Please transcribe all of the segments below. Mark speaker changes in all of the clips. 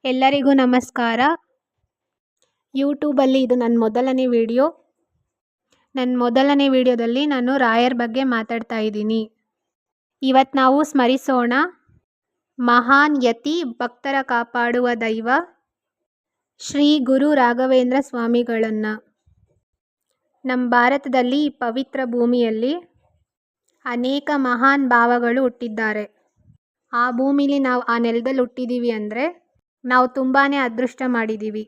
Speaker 1: ಎಲ್ಲರಿಗೂ ನಮಸ್ಕಾರ. ಯೂಟ್ಯೂಬಲ್ಲಿ ಇದು ನನ್ನ ಮೊದಲನೇ ವಿಡಿಯೋ. ನನ್ನ ಮೊದಲನೇ ವಿಡಿಯೋದಲ್ಲಿ ನಾನು ರಾಯರ ಬಗ್ಗೆ ಮಾತಾಡ್ತಾ ಇದ್ದೀನಿ. ಇವತ್ತು ನಾವು ಸ್ಮರಿಸೋಣ ಮಹಾನ್ ಯತಿ, ಭಕ್ತರ ಕಾಪಾಡುವ ದೈವ ಶ್ರೀ ಗುರು ರಾಘವೇಂದ್ರ ಸ್ವಾಮಿಗಳನ್ನು. ನಮ್ಮ ಭಾರತದಲ್ಲಿ ಈ ಪವಿತ್ರ ಭೂಮಿಯಲ್ಲಿ ಅನೇಕ ಮಹಾನ್ ಭಾವಗಳು ಹುಟ್ಟಿದ್ದಾರೆ. ಆ ಭೂಮಿಲಿ ನಾವು ಆ ನೆಲದಲ್ಲಿ ಹುಟ್ಟಿದ್ದೀವಿ ಅಂದರೆ ನಾವು ತುಂಬಾ ಅದೃಷ್ಟ ಮಾಡಿದ್ದೀವಿ.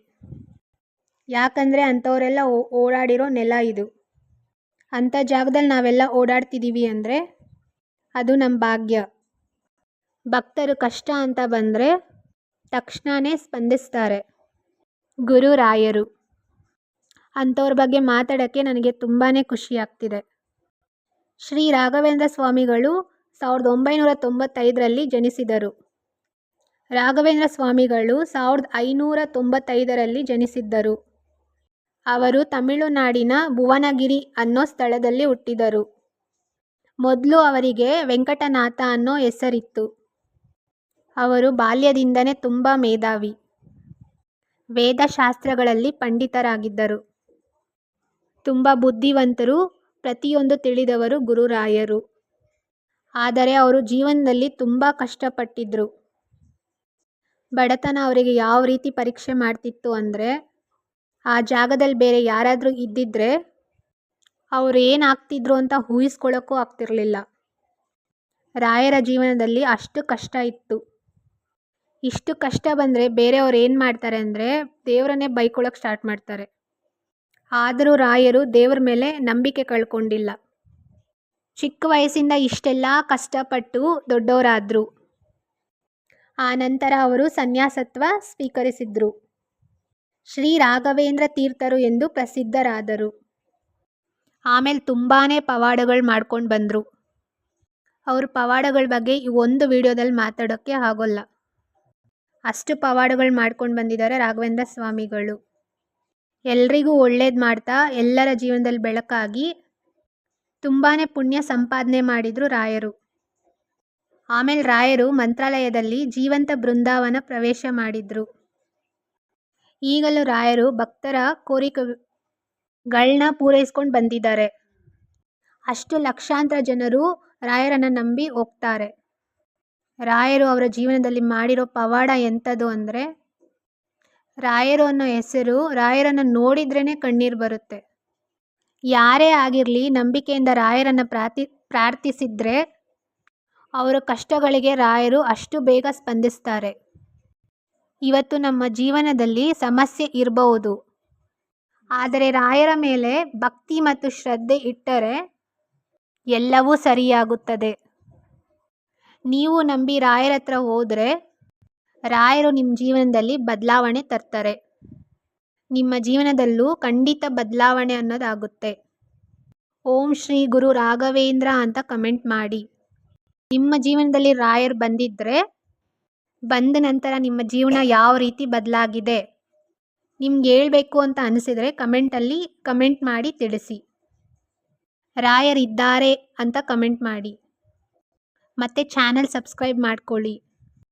Speaker 1: ಯಾಕಂದರೆ ಅಂಥವರೆಲ್ಲ ಓಡಾಡಿರೋ ನೆಲ ಇದು. ಅಂಥ ಜಾಗದಲ್ಲಿ ನಾವೆಲ್ಲ ಓಡಾಡ್ತಿದ್ದೀವಿ ಅಂದರೆ ಅದು ನಮ್ಮ ಭಾಗ್ಯ. ಭಕ್ತರು ಕಷ್ಟ ಅಂತ ಬಂದರೆ ತಕ್ಷಣವೇ ಸ್ಪಂದಿಸ್ತಾರೆ ಗುರು ರಾಯರು. ಅಂಥವ್ರ ಬಗ್ಗೆ ಮಾತಾಡೋಕ್ಕೆ ನನಗೆ ತುಂಬಾ ಖುಷಿ ಆಗ್ತಿದೆ. ಶ್ರೀ ರಾಘವೇಂದ್ರ ಸ್ವಾಮಿಗಳು 1995ರಲ್ಲಿ ಜನಿಸಿದರು. ರಾಘವೇಂದ್ರ ಸ್ವಾಮಿಗಳು 1595ರಲ್ಲಿ ಜನಿಸಿದ್ದರು. ಅವರು ತಮಿಳುನಾಡಿನ ಭುವನಗಿರಿ ಅನ್ನೋ ಸ್ಥಳದಲ್ಲಿ ಹುಟ್ಟಿದರು. ಮೊದಲು ಅವರಿಗೆ ವೆಂಕಟನಾಥ ಅನ್ನೋ ಹೆಸರಿತ್ತು. ಅವರು ಬಾಲ್ಯದಿಂದನೇ ತುಂಬ ಮೇಧಾವಿ, ವೇದಶಾಸ್ತ್ರಗಳಲ್ಲಿ ಪಂಡಿತರಾಗಿದ್ದರು. ತುಂಬ ಬುದ್ಧಿವಂತರು, ಪ್ರತಿಯೊಂದು ತಿಳಿದವರು ಗುರುರಾಯರು. ಆದರೆ ಅವರು ಜೀವನದಲ್ಲಿ ತುಂಬ ಕಷ್ಟಪಟ್ಟಿದ್ರು. ಬಡತನ ಅವರಿಗೆ ಯಾವ ರೀತಿ ಪರೀಕ್ಷೆ ಮಾಡ್ತಿತ್ತು ಅಂದರೆ, ಆ ಜಾಗದಲ್ಲಿ ಬೇರೆ ಯಾರಾದರೂ ಇದ್ದಿದ್ದರೆ ಅವರು ಏನಾಗ್ತಿದ್ರು ಅಂತ ಊಹಿಸ್ಕೊಳ್ಳೋಕ್ಕೂ ಆಗ್ತಿರಲಿಲ್ಲ. ರಾಯರ ಜೀವನದಲ್ಲಿ ಅಷ್ಟು ಕಷ್ಟ ಇತ್ತು. ಇಷ್ಟು ಕಷ್ಟ ಬಂದರೆ ಬೇರೆಯವ್ರು ಏನು ಮಾಡ್ತಾರೆ ಅಂದರೆ ದೇವರನ್ನೇ ಬೈಕೊಳ್ಳೋಕೆ ಸ್ಟಾರ್ಟ್ ಮಾಡ್ತಾರೆ. ಆದರೂ ರಾಯರು ದೇವರ ಮೇಲೆ ನಂಬಿಕೆ ಕಳ್ಕೊಂಡಿಲ್ಲ. ಚಿಕ್ಕ ವಯಸ್ಸಿಂದ ಇಷ್ಟೆಲ್ಲ ಕಷ್ಟಪಟ್ಟು ದೊಡ್ಡವರಾದರು. ಆ ನಂತರ ಅವರು ಸನ್ಯಾಸತ್ವ ಸ್ವೀಕರಿಸಿದರು. ಶ್ರೀ ರಾಘವೇಂದ್ರ ತೀರ್ಥರು ಎಂದು ಪ್ರಸಿದ್ಧರಾದರು. ಆಮೇಲೆ ತುಂಬಾ ಪವಾಡಗಳು ಮಾಡ್ಕೊಂಡು ಬಂದರು. ಅವ್ರ ಪವಾಡಗಳ ಬಗ್ಗೆ ಈ ಒಂದು ವಿಡಿಯೋದಲ್ಲಿ ಮಾತಾಡೋಕ್ಕೆ ಆಗೋಲ್ಲ. ಅಷ್ಟು ಪವಾಡಗಳು ಮಾಡ್ಕೊಂಡು ಬಂದಿದ್ದಾರೆ ರಾಘವೇಂದ್ರ ಸ್ವಾಮಿಗಳು. ಎಲ್ರಿಗೂ ಒಳ್ಳೇದು ಮಾಡ್ತಾ ಎಲ್ಲರ ಜೀವನದಲ್ಲಿ ಬೆಳಕಾಗಿ ತುಂಬಾ ಪುಣ್ಯ ಸಂಪಾದನೆ ಮಾಡಿದರು ರಾಯರು. ಆಮೇಲೆ ರಾಯರು ಮಂತ್ರಾಲಯದಲ್ಲಿ ಜೀವಂತ ಬೃಂದಾವನ ಪ್ರವೇಶ ಮಾಡಿದರು. ಈಗಲೂ ರಾಯರು ಭಕ್ತರ ಕೋರಿಕೆಗಳನ್ನ ಪೂರೈಸ್ಕೊಂಡು ಬಂದಿದ್ದಾರೆ. ಅಷ್ಟು ಲಕ್ಷಾಂತರ ಜನರು ರಾಯರನ್ನು ನಂಬಿ ಹೋಗ್ತಾರೆ. ರಾಯರು ಅವರ ಜೀವನದಲ್ಲಿ ಮಾಡಿರೋ ಪವಾಡ ಎಂಥದ್ದು ಅಂದರೆ, ರಾಯರು ಅನ್ನೋ ಹೆಸರು, ರಾಯರನ್ನು ನೋಡಿದ್ರೇ ಕಣ್ಣೀರು ಬರುತ್ತೆ. ಯಾರೇ ಆಗಿರಲಿ ನಂಬಿಕೆಯಿಂದ ರಾಯರನ್ನು ಪ್ರಾರ್ಥಿಸಿದ್ರೆ ಅವರ ಕಷ್ಟಗಳಿಗೆ ರಾಯರು ಅಷ್ಟು ಬೇಗ ಸ್ಪಂದಿಸ್ತಾರೆ. ಇವತ್ತು ನಮ್ಮ ಜೀವನದಲ್ಲಿ ಸಮಸ್ಯೆ ಇರಬಹುದು, ಆದರೆ ರಾಯರ ಮೇಲೆ ಭಕ್ತಿ ಮತ್ತು ಶ್ರದ್ಧೆ ಇಟ್ಟರೆ ಎಲ್ಲವೂ ಸರಿಯಾಗುತ್ತದೆ. ನೀವು ನಂಬಿ ರಾಯರ ಹತ್ರ ಹೋದರೆ ರಾಯರು ನಿಮ್ಮ ಜೀವನದಲ್ಲಿ ಬದಲಾವಣೆ ತರ್ತಾರೆ. ನಿಮ್ಮ ಜೀವನದಲ್ಲೂ ಖಂಡಿತ ಬದಲಾವಣೆ ಅನ್ನೋದಾಗುತ್ತೆ. ಓಂ ಶ್ರೀ ಗುರು ರಾಘವೇಂದ್ರ ಅಂತ ಕಮೆಂಟ್ ಮಾಡಿ. ನಿಮ್ಮ ಜೀವನದಲ್ಲಿ ರಾಯರು ಬಂದಿದ್ದರೆ ಬಂದ ನಂತರ ನಿಮ್ಮ ಜೀವನ ಯಾವ ರೀತಿ ಬದಲಾಗಿದೆ ನಿಮ್ಗೆ ಹೇಳ್ಬೇಕು ಅಂತ ಅನಿಸಿದರೆ ಕಮೆಂಟಲ್ಲಿ ಕಮೆಂಟ್ ಮಾಡಿ ತಿಳಿಸಿ. ರಾಯರಿದ್ದಾರೆ ಅಂತ ಕಮೆಂಟ್ ಮಾಡಿ. ಮತ್ತು ಚಾನಲ್ ಸಬ್ಸ್ಕ್ರೈಬ್ ಮಾಡ್ಕೊಳ್ಳಿ.